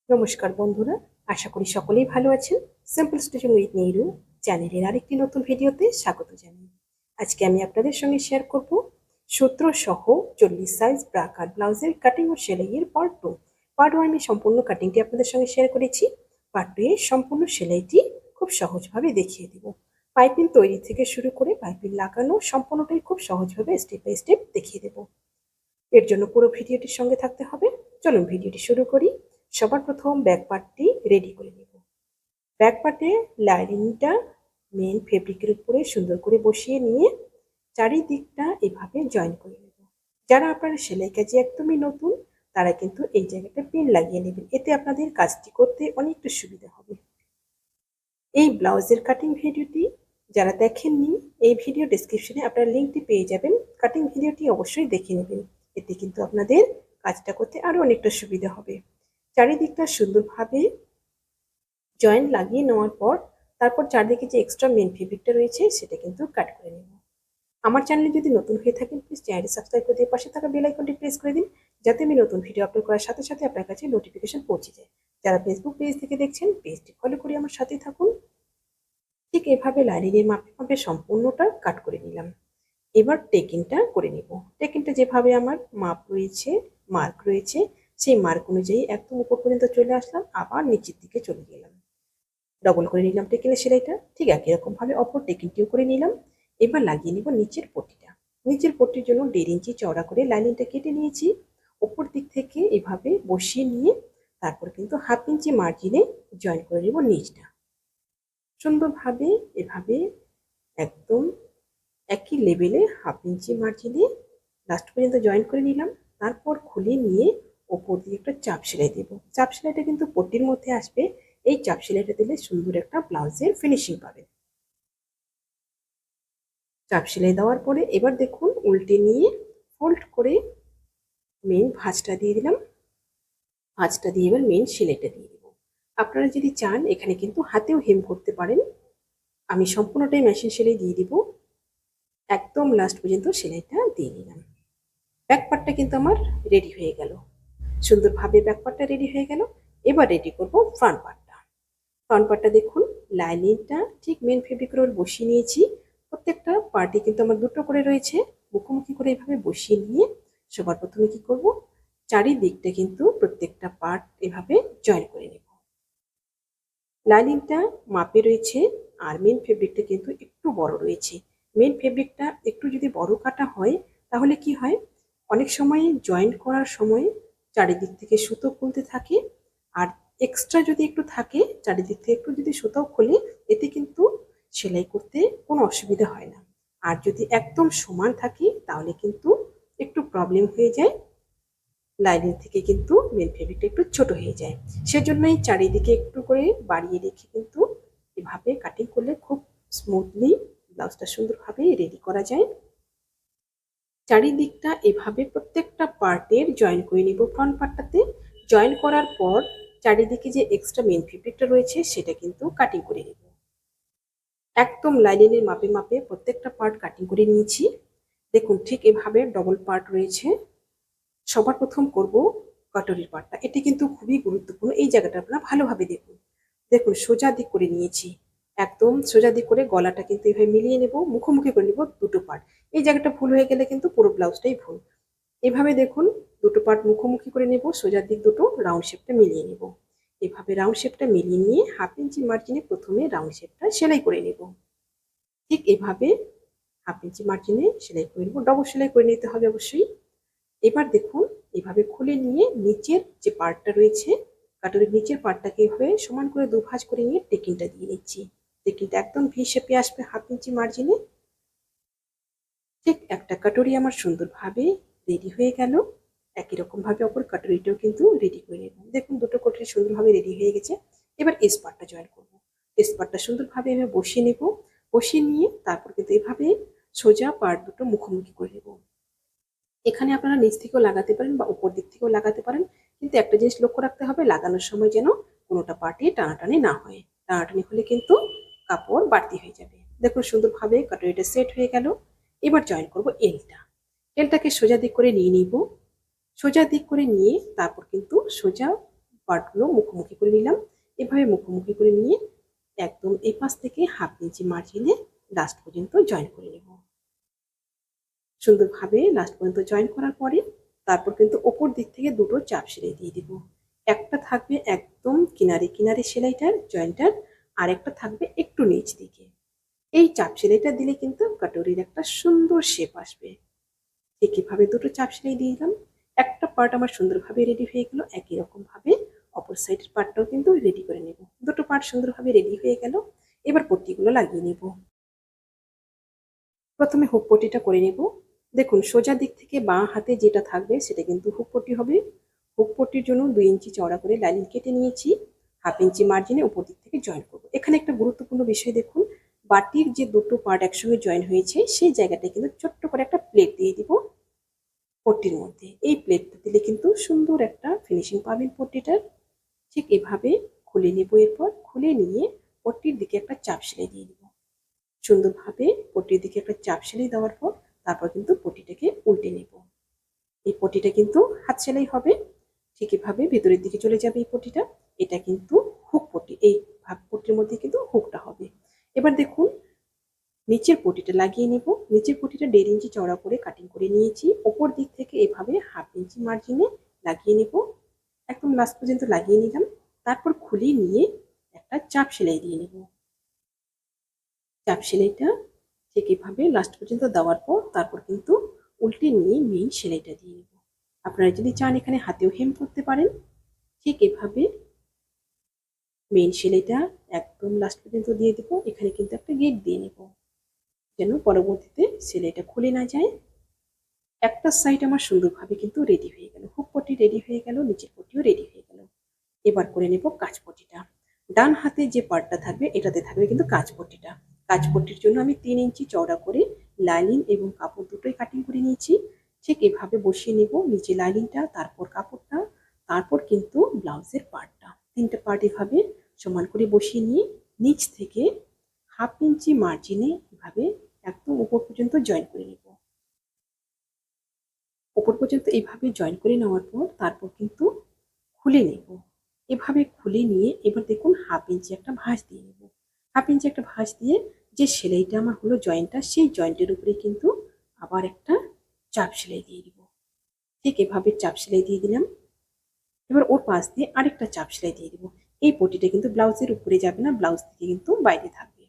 নমস্কার বন্ধুরা, আশা করি সকলেই ভালো আছেন। সিম্পল স্টিচিং উইথ নীরু চ্যানেলের আরেকটি নতুন ভিডিওতে স্বাগত জানাই। আজকে আমি আপনাদের সঙ্গে শেয়ার করব সূত্র সহ 40 সাইজ ব্রা কাট ব্লাউজের কাটিং ও সেলাইয়ের পার্ট 2। পার্ট 1 আমি সম্পূর্ণ কাটিংটি আপনাদের সঙ্গে শেয়ার করেছি। পার্ট 2 এর সম্পূর্ণ সেলাইটি খুব সহজভাবে দেখিয়ে দেব। পাইপিং তৈরি থেকে শুরু করে পাইপিং লাগানো সম্পূর্ণটাই খুব সহজভাবে স্টেপ বাই স্টেপ দেখিয়ে দেব। এর জন্য পুরো ভিডিওটির সঙ্গে থাকতে হবে। চলুন ভিডিওটি শুরু করি। সবার প্রথম ব্যাক পার্টটি রেডি করে নেব। ব্যাক পার্টে লাইনিংটা মেন ফেব্রিকের উপরে সুন্দর করে বসিয়ে নিয়ে চারিদিকটা এভাবে জয়েন করে নেব। যারা আপনারা সেলাই কাজে একদমই নতুন তারা কিন্তু এই জায়গাটা পিন লাগিয়ে নেবেন, এতে আপনাদের কাজটি করতে অনেকটা সুবিধা হবে। এই ব্লাউজের কাটিং ভিডিওটি যারা দেখেননি, এই ভিডিও ডেসক্রিপশনে আপনারা লিঙ্কটি পেয়ে যাবেন। কাটিং ভিডিওটি অবশ্যই দেখে নেবেন, এতে কিন্তু আপনাদের কাজটা করতে আরো অনেকটা সুবিধা হবে। চারিদিকটা সুন্দরভাবে জয়েন্ট লাগিয়ে নেওয়ার পর তারপর চারদিকে যে এক্সট্রা মেন ফেব্রিকটা রয়েছে সেটা কিন্তু কাট করে নেব। আমার চ্যানেলে যদি নতুন হয়ে থাকেন প্লিজ চ্যানেলটি সাবস্ক্রাইব করে দিয়ে পাশে থাকা বেল আইকনটি প্রেস করে দিন, যাতে আমি নতুন ভিডিও আপলোড করার সাথে সাথে আপনার কাছে নোটিফিকেশন পৌঁছে যায়। যারা ফেসবুক পেজ থেকে দেখছেন পেজটি ফলো করে আমার সাথে থাকুন। ঠিক এভাবে লাইনিংয়ের মাপে মাপে সম্পূর্ণটা কাট করে নিলাম। এবার টেকিংটা করে নিব। টেকিংটা যেভাবে আমার মাপ রয়েছে, মার্ক রয়েছে, সেই মার্ক অনুযায়ী একদম উপর পর্যন্ত চলে আসলাম, আবার নিচের দিকে চলে গেলাম। ডবল করে নিলাম টেকিনের সেলাইটা। ঠিক একই রকম ভাবে অপর টেকিনটিও করে নিলাম। এবার লাগিয়ে নিব নিচের পট্টিটা। নিচের পট্টির জন্য 1.5 ইঞ্চি চওড়া করে লাইনিংটা কেটে নিয়েছি। ওপর দিক থেকে এভাবে বসিয়ে নিয়ে তারপর কিন্তু 1/2 ইঞ্চি মার্জিনে জয়েন করে নিব নিচটা। সুন্দরভাবে এভাবে একদম একই লেভেলে 1/2 ইঞ্চি মার্জিনে লাস্ট পর্যন্ত জয়েন করে নিলাম। তারপর খুলে নিয়ে ওপর দিয়ে একটা চাপ সেলাই দেব। চাপ সেলাইটা কিন্তু পট্টির মধ্যে আসবে। এই চাপ সেলাইটা দিলে সুন্দর একটা ব্লাউজের ফিনিশিং পাবে। চাপ সেলাই দেওয়ার পরে এবার দেখুন উল্টে নিয়ে ফোল্ড করে মেন ভাঁজটা দিয়ে দিলাম। ভাঁজটা দিয়ে এবার মেন সেলাইটা দিয়ে দেব। আপনারা যদি চান এখানে কিন্তু হাতেও হেম করতে পারেন। আমি সম্পূর্ণটাই মেশিন সেলাই দিয়ে দিব। একদম লাস্ট পর্যন্ত সেলাইটা দিয়ে নিলাম। ব্যাক পার্টটা কিন্তু আমার রেডি হয়ে গেল। সুন্দরভাবে ব্যাক পার্টটা রেডি হয়ে গেল। এবার রেডি করব ফ্রন্ট পার্টটা। ফ্রন্ট পার্টটা দেখুন লাইনিংটা ঠিক মেন ফেব্রিক রোল বসিয়ে নিয়েছি। প্রত্যেকটা পার্টে কিন্তু আমার দুটো করে রয়েছে। মুখোমুখি করে এভাবে বসিয়ে নিয়ে সবার প্রথমে কি করব, চারিদিকটা কিন্তু প্রত্যেকটা পার্ট এভাবে জয়েন করে নেব। লাইনিংটা মাপে রয়েছে আর মেন ফেব্রিকটা কিন্তু একটু বড় রয়েছে। মেন ফেব্রিকটা একটু যদি বড় কাটা হয় তাহলে কি হয়, অনেক সময় জয়েন্ট করার সময় চারিদিক থেকে সুতো খুলতে থাকে, আর এক্সট্রা যদি একটু থাকে চারিদিক থেকে একটু যদি সুতো খুলে এতে কিন্তু সেলাই করতে কোনো অসুবিধা হয় না। আর যদি একদম সমান থাকে তাহলে কিন্তু একটু প্রবলেম হয়ে যায়, লাইনিং থেকে কিন্তু মেন ফেব্রিকটা একটু ছোট হয়ে যায়। সেজন্যই চারিদিকে একটু করে বাড়িয়ে রেখে কিন্তু এভাবে কাটিং করলে খুব স্মুথলি ব্লাউজটা সুন্দরভাবে রেডি করা যায়। চারিদিকটা এভাবে প্রত্যেকটা পার্টের জয়েন করে নিব। ফ্রন্ট পার্টটাতে জয়েন করার পর চারিদিকে যে এক্সট্রা মেন ফেব্রিকটা রয়েছে সেটা কিন্তু কাটিং করে নেব। একদম লাইনিংয়ের মাপে মাপে প্রত্যেকটা পার্ট কাটিং করে নিয়েছি। দেখুন ঠিক এভাবে ডবল পার্ট রয়েছে। সবার প্রথম করব কাটরির পার্টটা। এটি কিন্তু খুবই গুরুত্বপূর্ণ, এই জায়গাটা আপনারা ভালোভাবে দেখুন। দেখুন সোজা দিক করে নিয়েছি, একদম সোজা দিক করে গলাটা কিন্তু এভাবে মিলিয়ে নেব, মুখোমুখি করে নেব দুটো পার্ট। এই জায়গাটা ভুল হয়ে গেলে কিন্তু পুরো ব্লাউজটাই ভুল। এভাবে দেখুন দুটো পার্ট মুখোমুখি করে নেব, সোজা দিক দুটো রাউন্ড শেপটা মিলিয়ে নেব। এভাবে রাউন্ড শেপটা মিলিয়ে নিয়ে 1/2 ইঞ্চি মার্জিনে প্রথমে রাউন্ড শেপটা সেলাই করে নেব। ঠিক এভাবে 1/2 ইঞ্চি মার্জিনে সেলাই করে নেব, ডবল সেলাই করে নিতে হবে অবশ্যই। এবার দেখুন এভাবে খুলে নিয়ে নিচের যে পার্টটা রয়েছে কাটুরির নিচের পার্টটাকে এভাবে সমান করে দুভাঁজ করে নিয়ে টেকিংটা দিয়ে নিচ্ছি। টেকিংটা একদম ভি শেপে আসবে 1/2 ইঞ্চি মার্জিনে। ঠিক একটা কাটুরি আমার সুন্দরভাবে রেডি হয়ে গেল। একই রকম ভাবে অপর কাটুরিটাও কিন্তু রেডি করে নেব। দেখুন দুটো কাটুরি সুন্দরভাবে রেডি হয়ে গেছে। এবার এস পার্টটা জয়েন করব। এস পার্টটা সুন্দরভাবে এভাবে বসিয়ে নেব। বসিয়ে নিয়ে তারপর কিন্তু এভাবে সোজা পার্ট দুটো মুখোমুখি করে নেব। এখানে আপনারা নিচ থেকেও লাগাতে পারেন বা উপর দিক থেকেও লাগাতে পারেন, কিন্তু একটা জিনিস লক্ষ্য রাখতে হবে লাগানোর সময় যেন কোনোটা পার্টে টানাটানি না হয়। টানাটানি হলে কিন্তু কাপড় বাড়তি হয়ে যাবে। দেখুন সুন্দরভাবে কাটরিটা সেট হয়ে গেল। এবার জয়েন করব এলটা। এলটাকে সোজা দিক করে নিয়ে নিব। সোজা দিক করে নিয়ে তারপর কিন্তু সোজা পার্টগুলো মুখোমুখি করে নিলাম। এভাবে মুখোমুখি করে নিয়ে একদম এই পাশ থেকে 1/2 ইঞ্চি মার্জিনে লাস্ট পর্যন্ত জয়েন করে নেব। সুন্দরভাবে লাস্ট পর্যন্ত জয়েন করার পরে তারপর কিন্তু ওপর দিক থেকে দুটো চাপ সেলাই দিয়ে দিব। একটা থাকবে একদম কিনারে কিনারে সেলাইটার জয়েন্টার, আর একটা থাকবে একটু নিচ দিকে। এই চাপ সেলাইটা দিলে কিন্তু কাটরির একটা সুন্দর শেপ আসবে। ঠিক এভাবে দুটো চাপ সেলাই দিয়ে দিলাম। একটা পার্ট আমার সুন্দরভাবে রেডি হয়ে গেল। একই রকম ভাবে অপর সাইডের পার্টটাও কিন্তু রেডি করে নেব। দুটো পার্ট সুন্দরভাবে রেডি হয়ে গেল। এবার পট্টিগুলো লাগিয়ে নেব। প্রথমে হুক পট্টিটা করে নেব। দেখুন সোজা দিক থেকে বাঁ হাতে যেটা থাকবে সেটা কিন্তু হুক পট্টি হবে। হুক পট্টির জন্য 2 ইঞ্চি চওড়া করে লাইনিং কেটে নিয়েছি। 1/2 ইঞ্চি মার্জিনে উপর দিক থেকে জয়েন করব। এখানে একটা গুরুত্বপূর্ণ বিষয় দেখুন, বাটির যে দুটো পার্ট একসঙ্গে জয়েন হয়েছে সেই জায়গাটায় কিন্তু ছোট্ট করে একটা প্লেট দিয়ে দিব পট্টির মধ্যে। এই প্লেটটা দিলে কিন্তু সুন্দর একটা ফিনিশিং পাবেন পট্টিটার। ঠিক এভাবে খুলে নেব। এরপর খুলে নিয়ে পট্টির দিকে একটা চাপ সেলাই দিয়ে দিব। সুন্দরভাবে পট্টির দিকে একটা চাপ সেলাই দেওয়ার পর তারপর কিন্তু পট্টিটাকে উল্টে নেব। এই পট্টিটা কিন্তু হাত সেলাই হবে। ঠিক এভাবে ভেতরের দিকে চলে যাবে এই পট্টিটা। এটা কিন্তু হুক পট্টি। এই ভাগ পট্টির মধ্যে কিন্তু হুকটা হবে। এবার দেখুন নিচের পট্টিটা লাগিয়ে নেব। নিচের পট্টিটা 1.5 ইঞ্চি চওড়া করে কাটিং করে নিয়েছি। ওপর দিক থেকে এভাবে 1/2 ইঞ্চি মার্জিনে লাগিয়ে নেব। একদম লাস্ট পর্যন্ত লাগিয়ে নিলাম। তারপর খুলে নিয়ে একটা চাপ সেলাই দিয়ে নেব। চাপ সেলাইটা ঠিক এভাবে লাস্ট পর্যন্ত দেওয়ার পর তারপর কিন্তু উল্টে নিয়ে মেইন সেলাইটা দিয়ে নেব। আপনারা যদি চান এখানে হাতেও হেম করতে পারেন। ঠিক এভাবে মেইন সেলাইটা একদম লাস্ট পর্যন্ত দিয়ে দেব। এখানে কিন্তু একটা গেট দিয়ে নেব যেন পরবর্তীতে সেলাইটা খুলে না যায়। একটা সাইড আমার সুন্দরভাবে কিন্তু রেডি হয়ে গেল। হুক পট্টি রেডি হয়ে গেল, নিচের পট্টিও রেডি হয়ে গেল। এবার করে নেব কাঁচ পট্টিটা। ডান হাতে যে পার্টটা থাকবে এটাতে থাকবে কিন্তু কাঁচ পট্টিটা। কাঁচ পট্টির জন্য আমি 3 ইঞ্চি চওড়া করে লাইনিং এবং কাপড় দুটোই কাটিং করে নিয়েছি। ঠিক এভাবে বসিয়ে নেব নিচে লাইনিংটা, তারপর কাপড়টা, তারপর কিন্তু ব্লাউজের পার্টটা। 3টে পার্ট এভাবে সমান করে বসিয়ে নিয়ে নিচ থেকে 1/2 ইঞ্চি মার্জিনে এভাবে একদম উপর পর্যন্ত জয়েন করে নেব। উপর পর্যন্ত এইভাবে জয়েন করে নেওয়ার পর তারপর কিন্তু খুলে নেব। এভাবে খুলে নিয়ে এবার দেখুন 1/2 ইঞ্চি একটা ভাঁজ দিয়ে নেব। 1/2 ইঞ্চি একটা ভাঁজ দিয়ে যে সেলাইটা আমার হলো জয়েন্টটা, সেই জয়েন্টের উপরে কিন্তু আবার একটা চাপ সেলাই দিয়ে দিব। ঠিক এভাবে চাপ সেলাই দিয়ে দিলাম। এবার ওর পাশ দিয়ে আরেকটা চাপ সেলাই দিয়ে দিব। এই পটিটা কিন্তু ব্লাউজের উপরে যাবে না, ব্লাউজ থেকে কিন্তু বাইরে থাকবে।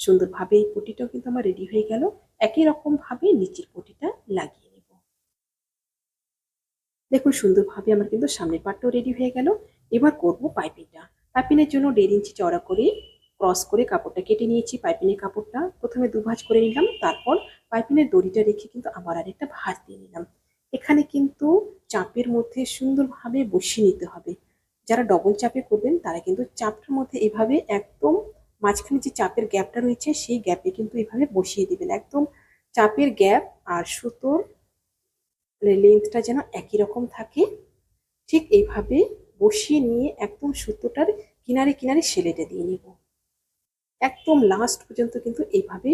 সুন্দরভাবে এই পটিটাও কিন্তু আমার রেডি হয়ে গেল। একই রকম ভাবে নিচের পটিটা লাগিয়ে নেব। দেখুন সুন্দরভাবে আমার কিন্তু সামনের পার্টটাও রেডি হয়ে গেল। এবার করব পাইপিংটা। পাইপিংয়ের জন্য 1.5 ইঞ্চি চওড়া করে ক্রস করে কাপড়টা কেটে নিয়েছি। পাইপিংয়ের কাপড়টা প্রথমে দুভাঁজ করে নিলাম, তারপর পাইপিংয়ের দড়িটা রেখে কিন্তু আবার আরেকটা ভাঁজ দিয়ে নিলাম। এখানে কিন্তু চাপের মধ্যে সুন্দরভাবে বসিয়ে নিতে হবে। যারা ডবল চাপে করবেন তারা কিন্তু চাপটার মধ্যে এভাবে একদম মাঝখানে যে চাপের গ্যাপটা রয়েছে সেই গ্যাপে কিন্তু এভাবে বসিয়ে দিবেন। একদম চাপের গ্যাপ আর সুতোর লেন্থটা যেন একই রকম থাকে। ঠিক এইভাবে বসিয়ে নিয়ে একদম সুতোটার কিনারে কিনারে সেলাইটা দিয়ে নেব। একদম লাস্ট পর্যন্ত কিন্তু এইভাবে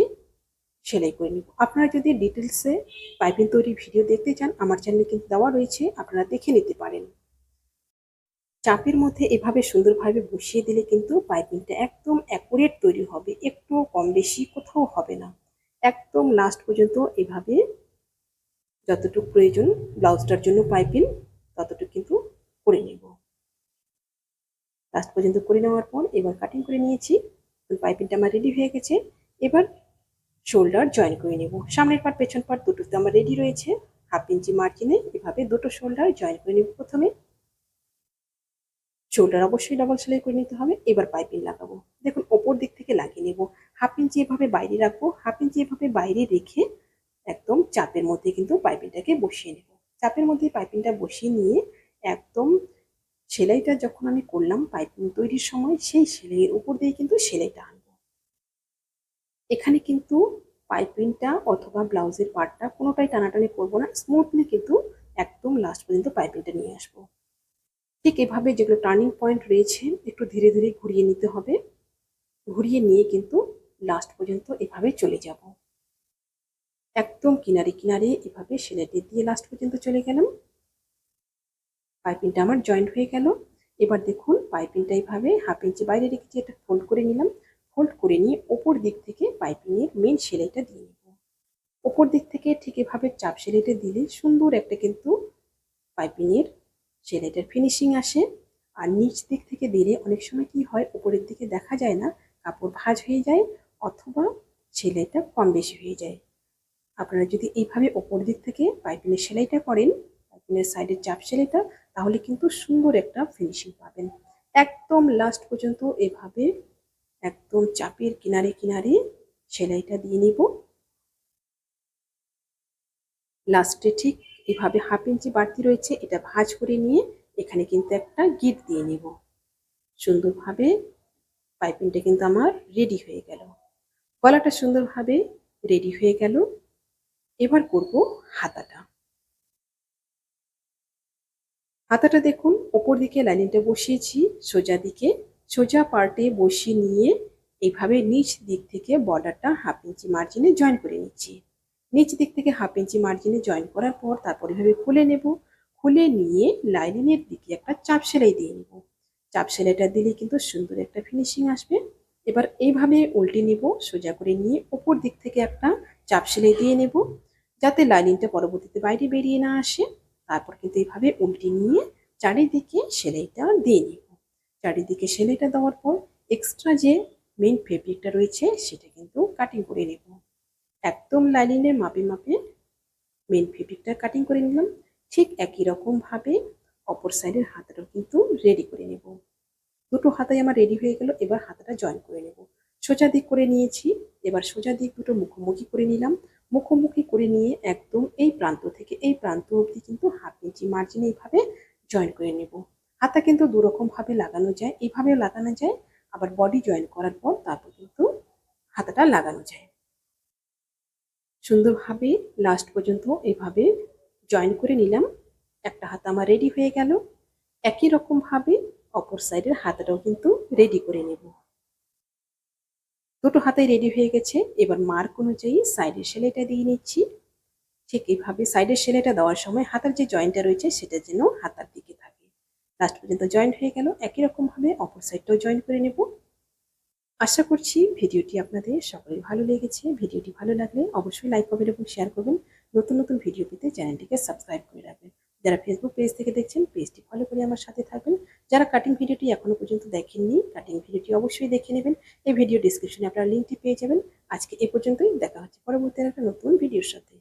সেলাই করে নেব। আপনারা যদি ডিটেলসে পাইপিং তৈরির ভিডিও দেখতে চান আমার চ্যানেলে কিন্তু দেওয়া রয়েছে, আপনারা দেখে নিতে পারেন। চাপের মধ্যে এভাবে সুন্দরভাবে বসিয়ে দিলে কিন্তু পাইপিংটা একদম অ্যাকুরেট তৈরি হবে, একটু কম বেশি কোথাও হবে না। একদম লাস্ট পর্যন্ত এভাবে যতটুকু প্রয়োজন ব্লাউজটার জন্য পাইপিং ততটুকু কিন্তু করে নেব। লাস্ট পর্যন্ত করে নেওয়ার পর এবার কাটিং করে নিয়েছি। পাইপিংটা আমার রেডি হয়ে গেছে। এবার শোল্ডার জয়েন করে নেব। সামনের পার্ট পেছন পার্ট দুটোতে আমার রেডি রয়েছে। 1/2 ইঞ্চি মার্জিনে এভাবে দুটো শোল্ডার জয়েন করে নেব। প্রথমে শোল্ডার অবশ্যই ডাবল সেলাই করে নিতে হবে। এবার পাইপিং লাগাবো। দেখুন ওপর দিক থেকে লাগিয়ে নেব। 1/2 ইঞ্চি এভাবে বাইরে রাখবো। 1/2 ইঞ্চি এভাবে বাইরে রেখে একদম চাপের মধ্যে কিন্তু পাইপিংটাকে বসিয়ে নেব। চাপের মধ্যে পাইপিংটা বসিয়ে নিয়ে একদম সেলাইটা যখন আমি করলাম পাইপিং তৈরির সময় সেই সেলাইয়ের উপর দিয়ে কিন্তু সেলাইটা আনবো। এখানে কিন্তু পাইপিংটা অথবা ব্লাউজের পার্টটা কোনোটাই টানাটানি করবো না, স্মুথলি কিন্তু একদম লাস্ট পর্যন্ত পাইপিংটা নিয়ে আসবো। ঠিক এভাবে যেগুলো টার্নিং পয়েন্ট রয়েছে একটু ধীরে ধীরে ঘুরিয়ে নিতে হবে। ঘুরিয়ে নিয়ে কিন্তু লাস্ট পর্যন্ত এভাবে চলে যাব। একদম কিনারে কিনারে এভাবে সেলাইটি দিয়ে লাস্ট পর্যন্ত চলে গেলাম। পাইপিংটা আমার জয়েন্ট হয়ে গেল। এবার দেখুন পাইপিংটা এইভাবে 1/2 ইঞ্চি বাইরে রেখেছি, এটা ফোল্ড করে নিলাম। ফোল্ড করে নিয়ে ওপর দিক থেকে পাইপিংয়ের মেন সেলাইটা দিয়ে নেব। ওপর দিক থেকে ঠিক এভাবে চাপ সেলাইটা দিলে সুন্দর একটা কিন্তু পাইপিংয়ের সেলাইটার ফিনিশিং আসে। আর নিচ দিক থেকে দিলে অনেক সময় কি হয়, উপরের দিকে দেখা যায় না, কাপড় ভাঁজ হয়ে যায় অথবা সেলাইটা কম বেশি হয়ে যায়। আপনারা যদি এইভাবে ওপর দিক থেকে পাইপিংয়ের সেলাইটা করেন, পাইপিংয়ের সাইডের চাপ সেলাইটা, তাহলে কিন্তু সুন্দর একটা ফিনিশিং পাবেন। একদম লাস্ট পর্যন্ত এভাবে একদম চাপের কিনারে কিনারে সেলাইটা দিয়ে নিব। লাস্টে ঠিক এভাবে 1/2 ইঞ্চি বাড়তি রয়েছে, এটা ভাঁজ করে নিয়ে এখানে কিন্তু একটা গিট দিয়ে নিব। সুন্দরভাবে পাইপিংটা কিন্তু আমার রেডি হয়ে গেল। গলাটা সুন্দরভাবে রেডি হয়ে গেল। এবার করব হাতাটা। হাতাটা দেখুন ওপর দিকে লাইনিংটা বসিয়েছি, সোজা দিকে সোজা পার্টে বসিয়ে নিয়ে এইভাবে নিচ দিক থেকে বর্ডারটা 1/2 ইঞ্চি মার্জিনে জয়েন করে নিচ্ছি। নিচ দিক থেকে 1/2 ইঞ্চি মার্জিনে জয়েন করার পর তারপর এভাবে খুলে নেব। খুলে নিয়ে লাইনিংয়ের দিকে একটা চাপ সেলাই দিয়ে নেব। চাপ সেলাইটা দিলে কিন্তু সুন্দর একটা ফিনিশিং আসবে। এবার এইভাবে উল্টে নেব, সোজা করে নিয়ে ওপর দিক থেকে একটা চাপ সেলাই দিয়ে নেব, যাতে লাইনিংটা পরবর্তীতে বাইরে বেরিয়ে না আসে। তারপর কিন্তু এইভাবে উল্টে নিয়ে চারিদিকে সেলাইটা দিয়ে নেব। চারিদিকে সেলাইটা দেওয়ার পর এক্সট্রা যে মেইন ফেব্রিকটা রয়েছে সেটা কিন্তু কাটিং করে নেব। একদম লাইনিংয়ের মাপে মাপে মেইন ফেব্রিকটা কাটিং করে নিলাম। ঠিক একই রকম ভাবে অপর সাইডের হাতাটাও কিন্তু রেডি করে নেব। দুটো হাতাই আমার রেডি হয়ে গেল। এবার হাতাটা জয়েন করে নেব। সোজা দিক করে নিয়েছি, এবার সোজা দিক দুটো মুখোমুখি করে নিলাম। মুখোমুখি করে নিয়ে একদম এই প্রান্ত থেকে এই প্রান্ত অবধি কিন্তু 1/2 ইঞ্চি মার্জিনে এইভাবে জয়েন করে নেব। হাতা কিন্তু দুরকম ভাবে লাগানো যায়, এইভাবেও লাগানো যায়, আবার বডি জয়েন করার পর তারপর কিন্তু হাতাটা লাগানো যায়। সুন্দরভাবে লাস্ট পর্যন্ত এইভাবে জয়েন করে নিলাম। একটা হাতা আমার রেডি হয়ে গেল। একই রকম ভাবে অপর সাইডের হাতাটাও কিন্তু রেডি করে নেব। দুটো হাতাই রেডি হয়ে গেছে। এবার মার্ক অনুযায়ী সাইডের সেলাইটা দিয়ে নিচ্ছি। ঠিক এইভাবে সাইডের সেলাইটা দেওয়ার সময় হাতার যে জয়েন্টটা রয়েছে সেটা যেন হাতার দিকে থাকে। লাস্ট পর্যন্ত জয়েন্ট হয়ে গেল। একই রকম ভাবে অপর সাইডটাও জয়েন করে নেব। আশা করছি ভিডিওটি আপনাদের সকলের ভালো লেগেছে। ভিডিওটি ভালো লাগলে অবশ্যই লাইক করবেন এবং শেয়ার করবেন। নতুন নতুন ভিডিও পেতে চ্যানেলটিকে সাবস্ক্রাইব করে রাখবেন। যারা ফেসবুক পেজ থেকে দেখছেন পেজটি ফলো করে আমার সাথে থাকবেন। যারা কাটিং ভিডিওটি এখনো পর্যন্ত দেখেননি, কাটিং ভিডিওটি অবশ্যই দেখে নেবেন। এই ভিডিও ডিসক্রিপশনে আপনারা লিঙ্কটি পেয়ে যাবেন। আজকে এ পর্যন্তই, দেখা হচ্ছে পরবর্তী একটা নতুন ভিডিওর সাথে।